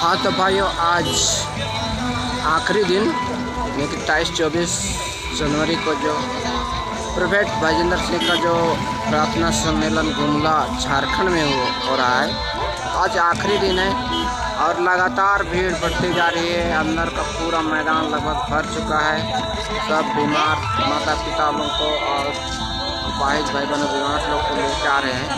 हाँ तो भाइयों, आज आखिरी दिन यानी कि 23-24 जनवरी को जो प्रोफेट भाईजिंदर सिंह का जो प्रार्थना सम्मेलन गुमला झारखंड में हो रहा है। आज आखिरी दिन है और लगातार भीड़ बढ़ती जा रही है। अंदर का पूरा मैदान लगभग भर चुका है। सब बीमार माता पिता लोगों को और अपाहिज भाई बहनों बीमार लोग को लेकर आ रहे हैं।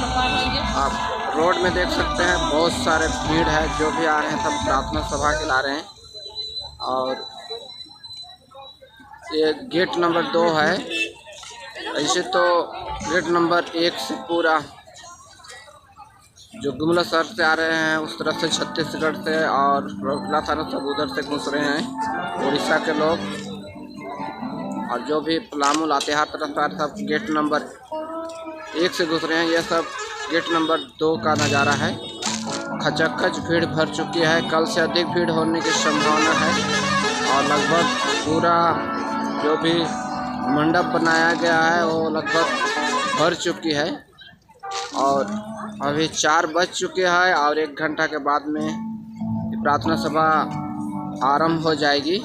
आप रोड में देख सकते हैं बहुत सारे भीड़ है। जो भी आ रहे हैं सब प्रार्थना सभा के ला रहे हैं। और ये गेट नंबर 2 है। ऐसे तो गेट नंबर 1 से पूरा जो गुमला शहर से आ रहे हैं उस तरफ से छत्तीसगढ़ से और रोहला थाना सब उधर से घुस रहे हैं उड़ीसा के लोग। और जो भी पलामू लातेहार तरफ से सब गेट नंबर 1 से घुस रहे हैं। ये सब गेट नंबर 2 का नज़ारा है। खचखच भीड़ भर चुकी है। कल से अधिक भीड़ होने की संभावना है। और लगभग पूरा जो भी मंडप बनाया गया है वो लगभग भर चुकी है। और अभी 4 बज चुके हैं और 1 घंटा के बाद में प्रार्थना सभा आरंभ हो जाएगी।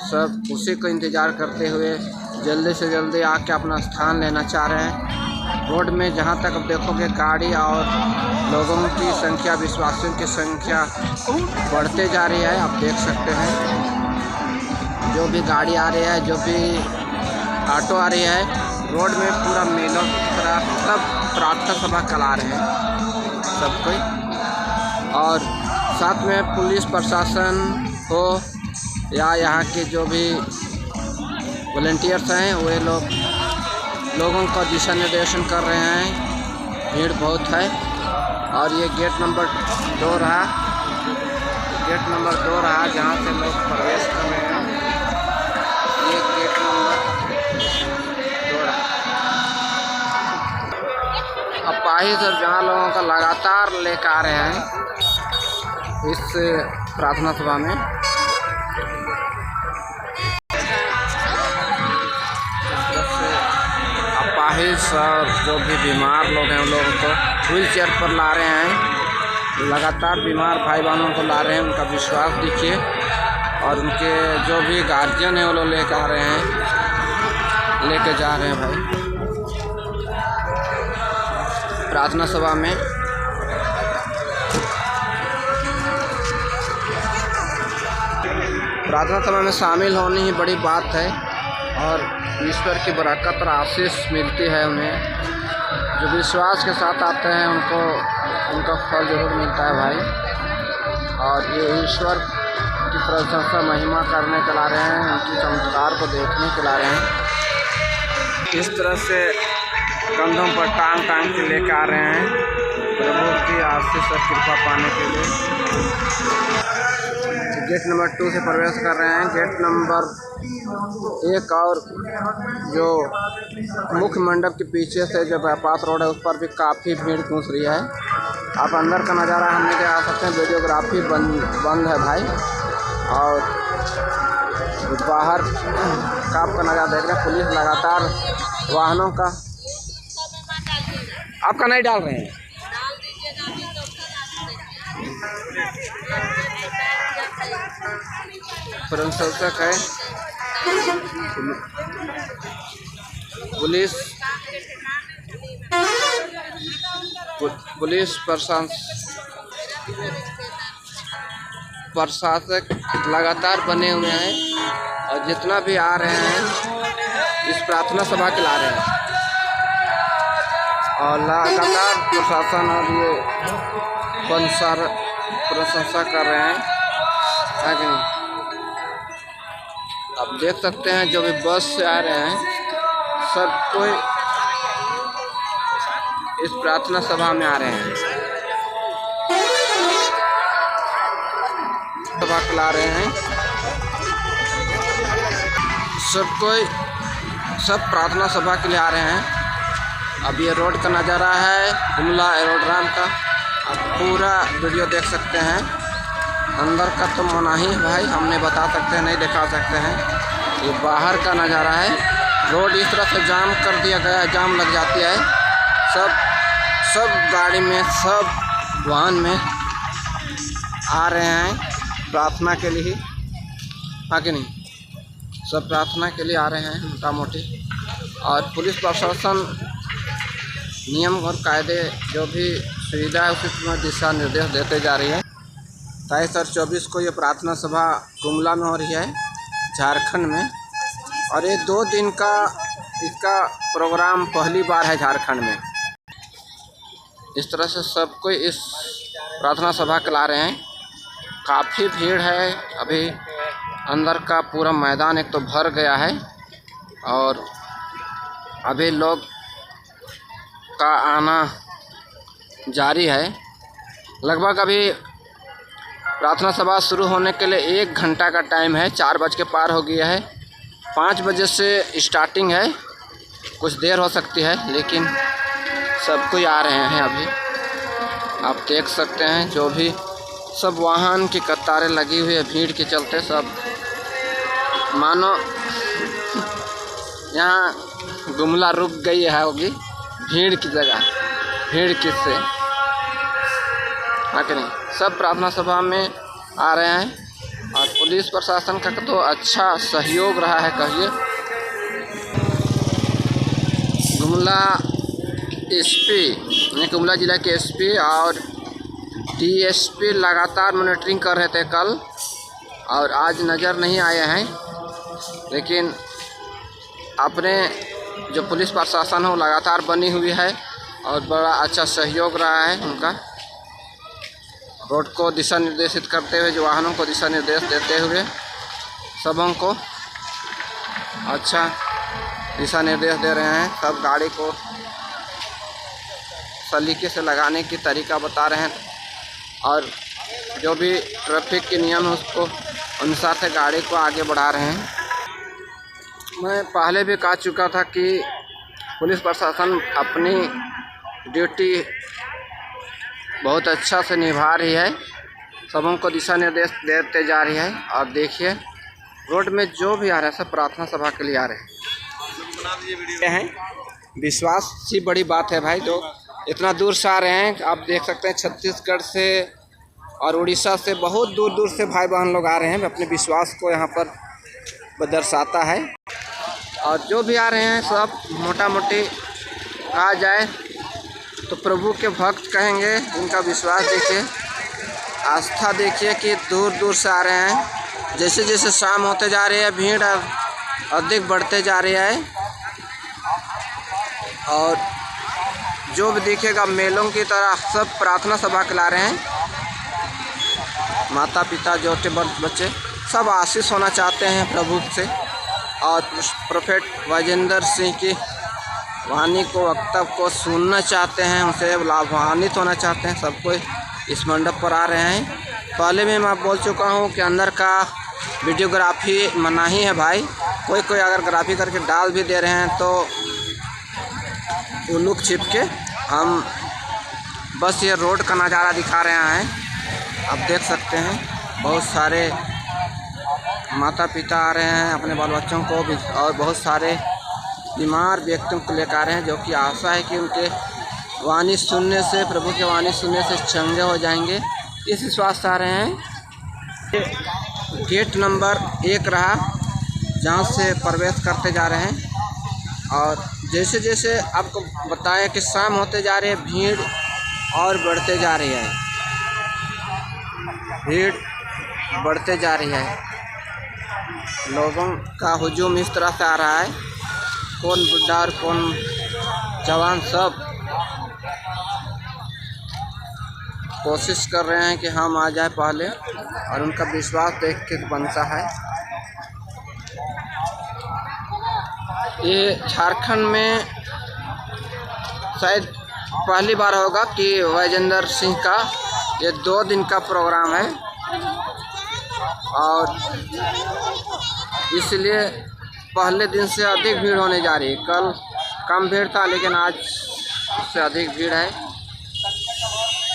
सब उसी को इंतज़ार करते हुए जल्दी से जल्दी आके अपना स्थान लेना चाह रहे हैं। रोड में जहाँ तक अब देखोगे गाड़ी और लोगों की संख्या, विश्वासियों की संख्या बढ़ते जा रही है। आप देख सकते हैं जो भी गाड़ी आ रही है, जो भी ऑटो आ रही है, रोड में पूरा मेलों की तरह सब प्रार्थना सभा करा रहे हैं सब कोई। और साथ में पुलिस प्रशासन हो या यहाँ के जो भी वॉलंटियर्स हैं वे लोगों का दिशा निर्देशन कर रहे हैं। भीड़ बहुत है। और ये गेट नंबर 2 रहा, गेट नंबर 2 रहा जहाँ से लोग प्रवेश कर रहे हैं। ये गेट नंबर 2 रहा। अपाहिज और जहाँ लोगों का लगातार लेकर आ रहे हैं इस प्रार्थना सभा में। अपाहिज और जो भी बीमार लोग हैं उन लोगों को व्हील चेयर पर ला रहे हैं। लगातार बीमार भाई बहनों को ला रहे हैं। उनका विश्वास देखिए। और उनके जो भी गार्जियन हैं वो लोग लेकर आ रहे हैं, लेके जा रहे हैं भाई प्रार्थना सभा में। प्रार्थना सभा में शामिल होने ही बड़ी बात है। और ईश्वर की बरकत और आशीष मिलती है उन्हें। जो विश्वास के साथ आते हैं उनको उनका फल जरूर मिलता है भाई। और ये ईश्वर की प्रशंसा महिमा करने के ला रहे हैं, उनकी चमत्कार को देखने के ला रहे हैं। इस तरह से कंधों पर टांग के लेकर आ रहे हैं प्रभु की आशीष और कृपा पाने के लिए। गेट नंबर 2 से प्रवेश कर रहे हैं। गेट नंबर 1 और जो मुख्य मंडप के पीछे से जो बाईपास रोड है उस पर भी काफ़ी भीड़ घुस रही है। आप अंदर का नज़ारा हम नहीं दिखा सकते हैं, वीडियोग्राफी बंद है भाई। और बाहर का आपका नज़ारा देख रहे हैं। पुलिस लगातार वाहनों का आपका नहीं डाल रहे हैं। प्रशंसक है पुलिस प्रशासक लगातार बने हुए हैं। और जितना भी आ रहे हैं इस प्रार्थना सभा के ला रहे हैं। और लगातार प्रशासन और ये प्रशंसा कर रहे हैं। आगे आप देख सकते हैं जो भी बस से आ रहे हैं सब कोई इस प्रार्थना सभा में आ रहे हैं। सभा ला रहे हैं सब प्रार्थना सभा के लिए आ रहे हैं। अब ये रोड का नज़ारा है गुमला एरोड्राम का। आप पूरा वीडियो देख सकते हैं। अंदर का तो मना ही भाई, हम नहीं बता सकते, नहीं दिखा सकते हैं। ये बाहर का नज़ारा है। रोड इस तरह से जाम कर दिया गया है, जाम लग जाती है। सब गाड़ी में, सब वाहन में आ रहे हैं प्रार्थना के लिए, हाँ कि नहीं, सब प्रार्थना के लिए आ रहे हैं मोटा मोटी। और पुलिस प्रशासन नियम और कायदे जो भी सुविधा है उसी दिशा निर्देश देते जा रही है। 23 और 24 को ये प्रार्थना सभा गुमला में हो रही है, झारखंड में। और ये 2 दिन का इसका प्रोग्राम पहली बार है झारखंड में। इस तरह से सब कोई इस प्रार्थना सभा के ला रहे हैं। काफ़ी भीड़ है, अभी अंदर का पूरा मैदान एक तो भर गया है और अभी लोग का आना जारी है। लगभग अभी प्रार्थना सभा शुरू होने के लिए 1 घंटा का टाइम है। 4 बज के पार हो गया है। 5 बजे से स्टार्टिंग है, कुछ देर हो सकती है, लेकिन सब कोई आ रहे हैं। अभी आप देख सकते हैं जो भी सब वाहन की कतारें लगी हुई है भीड़ के चलते। सब मानो यहाँ गुमला रुक गई है होगी भीड़ की जगह, भीड़ किससे आके नहीं। सब प्रार्थना सभा में आ रहे हैं और पुलिस प्रशासन का तो अच्छा सहयोग रहा है कहिए। गुमला एसपी, गुमला जिला के एसपी और डीएसपी लगातार मॉनिटरिंग कर रहे थे कल और आज नज़र नहीं आए हैं, लेकिन अपने जो पुलिस प्रशासन हो लगातार बनी हुई है और बड़ा अच्छा सहयोग रहा है उनका। रोड को दिशा निर्देशित करते हुए, जो वाहनों को दिशा निर्देश देते हुए सबों को अच्छा दिशा निर्देश दे रहे हैं। सब गाड़ी को सलीके से लगाने की तरीका बता रहे हैं और जो भी ट्रैफिक के नियम है उसको अनुसार से गाड़ी को आगे बढ़ा रहे हैं। मैं पहले भी कह चुका था कि पुलिस प्रशासन अपनी ड्यूटी बहुत अच्छा से निभा रही है, सबों को दिशा निर्देश देते जा रही है। और देखिए रोड में जो भी आ रहा है सब प्रार्थना सभा के लिए आ रहे हैं। विश्वास ही बड़ी बात है भाई, जो इतना दूर से आ रहे हैं। आप देख सकते हैं छत्तीसगढ़ से और उड़ीसा से बहुत दूर दूर से भाई बहन लोग आ रहे हैं। अपने विश्वास को यहाँ पर दर्शाता है। और जो भी आ रहे हैं सब मोटा मोटी कहा जाए तो प्रभु के भक्त कहेंगे। उनका विश्वास देखिए, आस्था देखिए कि दूर दूर से आ रहे हैं। जैसे जैसे शाम होते जा रही है भीड़ अधिक बढ़ते जा रही है और जो भी दिखेगा मेलों की तरह सब प्रार्थना सभा के ला रहे हैं। माता पिता छोटे बच्चे सब आशीष होना चाहते हैं प्रभु से और प्रोफेट वैजेंद्र सिंह की वाणी को, वक्तव्य को सुनना चाहते हैं, उनसे लाभान्वित होना चाहते हैं। सब कोई इस मंडप पर आ रहे हैं। पहले भी मैं बोल चुका हूँ कि अंदर का वीडियोग्राफी मना ही है भाई। कोई कोई अगर ग्राफी करके डाल भी दे रहे हैं तो वो लुक छिप के हम बस ये रोड का नज़ारा दिखा रहे हैं। आप देख सकते हैं बहुत सारे माता पिता आ रहे हैं अपने बाल बच्चों को भी और बहुत सारे बीमार व्यक्तियों को लेकर आ रहे हैं, जो कि आशा है कि उनके वाणी सुनने से, प्रभु के वाणी सुनने से चंगे हो जाएंगे, इस विश्वास से आ रहे हैं। गेट नंबर 1 रहा जहाँ से प्रवेश करते जा रहे हैं। और जैसे जैसे आपको बताएं कि शाम होते जा रही है भीड़ और बढ़ते जा रही है, भीड़ बढ़ते जा रही है। लोगों का हुजूम इस तरह से आ रहा है, कौन बुढ़ा और कौन जवान सब कोशिश कर रहे हैं कि हम आ जाए पहले, और उनका विश्वास देख के बनता है। ये झारखंड में शायद पहली बार होगा कि वैजेंद्र सिंह का ये 2 दिन का प्रोग्राम है और इसलिए पहले दिन से अधिक भीड़ होने जा रही है। कल कम भीड़ था लेकिन आज से अधिक भीड़ है।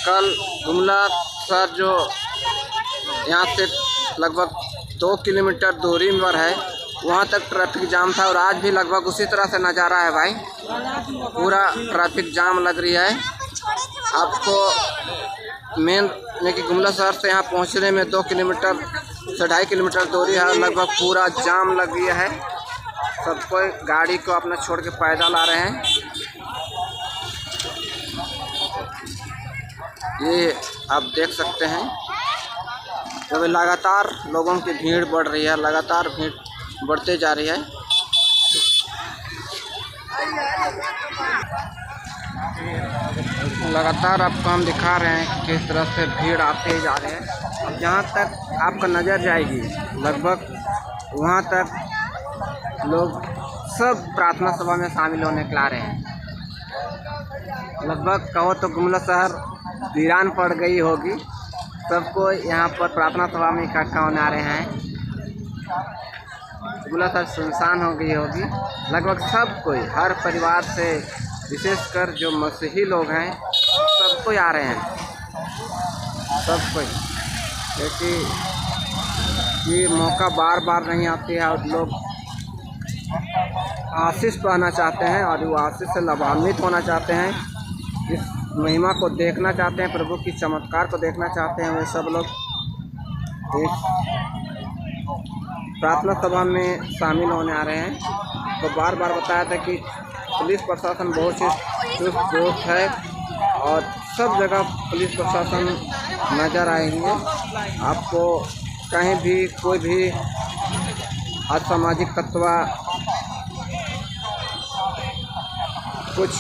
कल गुमला शहर जो यहाँ से लगभग 2 किलोमीटर दूरी पर है वहाँ तक ट्रैफिक जाम था और आज भी लगभग उसी तरह से नज़ारा है भाई, पूरा ट्रैफिक जाम लग रही है। आपको मेन यानी कि गुमला शहर से यहाँ पहुँचने में 2 किलोमीटर से 2.5 किलोमीटर दूरी है। लगभग पूरा जाम लग गया है, सब कोई गाड़ी को अपना छोड़ के पैदल आ रहे हैं। ये आप देख सकते हैं, जब लगातार लोगों की भीड़ बढ़ रही है, लगातार भीड़ बढ़ते जा रही है। लगातार आपको हम दिखा रहे हैं कि किस तरह से भीड़ आते जा रहे हैं। अब जहाँ तक आपका नज़र जाएगी लगभग वहाँ तक लोग सब प्रार्थना सभा में शामिल होने के ला रहे हैं। लगभग कहो तो गुमला शहर वीरान पड़ गई होगी, सबको यहाँ पर प्रार्थना सभा में इकट्ठा होने आ रहे हैं। गुमला शहर सुनसान हो गई होगी। लगभग सब कोई, हर परिवार से विशेषकर जो मसीही लोग हैं सब कोई आ रहे हैं, सब कोई, क्योंकि ये मौका बार बार नहीं आती है और लोग आशीष पाना चाहते हैं और वो आशीष से लाभान्वित होना चाहते हैं, इस महिमा को देखना चाहते हैं, प्रभु की चमत्कार को देखना चाहते हैं। वे सब लोग इस प्रार्थना सभा में शामिल होने आ रहे हैं। तो बार बार बताया था कि पुलिस प्रशासन बहुत ही चुस्त है और सब जगह पुलिस प्रशासन नज़र आएंगे। आपको कहीं भी कोई भी असामाजिक तत्व कुछ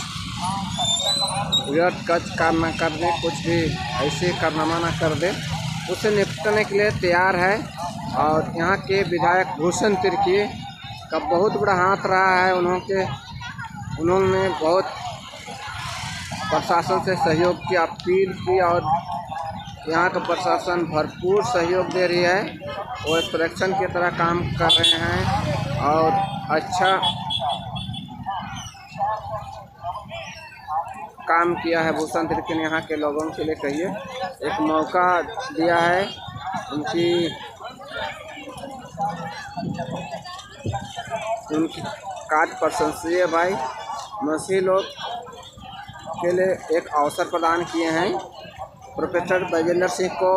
व्यर्थ कार्य न कर दे, कुछ भी ऐसे कारनामा न कर दे, उसे निपटने के लिए तैयार है। और यहाँ के विधायक भूषण तिर्की का बहुत बड़ा हाथ रहा है। उन्होंने बहुत प्रशासन से सहयोग की अपील की और यहाँ का प्रशासन भरपूर सहयोग दे रही है। वो एक सुरक्षण की तरह काम कर रहे हैं और अच्छा काम किया है भूषण तिर्की ने यहाँ के लोगों के लिए। कहिए एक मौका दिया है, उनकी कार्य प्रशंसनीय भाई। मसीही लोग के लिए एक अवसर प्रदान किए हैं। प्रोफेसर बैजेंद्र सिंह को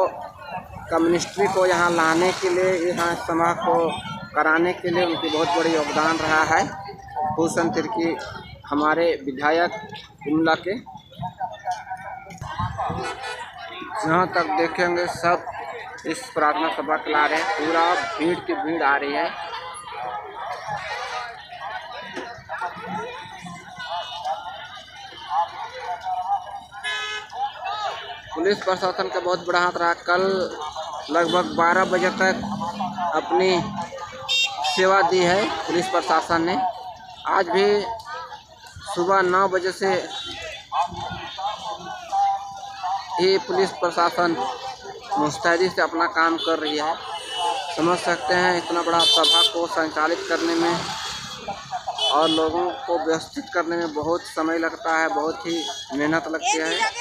कम्युनिस्ट्री को यहाँ लाने के लिए, यहाँ सभा को कराने के लिए उनकी बहुत बड़ी योगदान रहा है। भूषण तिर्की हमारे विधायक गुमला के, जहाँ तक देखेंगे सब इस प्रार्थना सभा के ला रहे हैं। पूरा भीड़ की भीड़ आ रही है। पुलिस प्रशासन का बहुत बड़ा हाथ रहा। कल लगभग 12 बजे तक अपनी सेवा दी है पुलिस प्रशासन ने। आज भी सुबह 9 बजे से ही पुलिस प्रशासन मुस्तैदी से अपना काम कर रही है। समझ सकते हैं इतना बड़ा सभा को संचालित करने में और लोगों को व्यवस्थित करने में बहुत समय लगता है, बहुत ही मेहनत लगती है।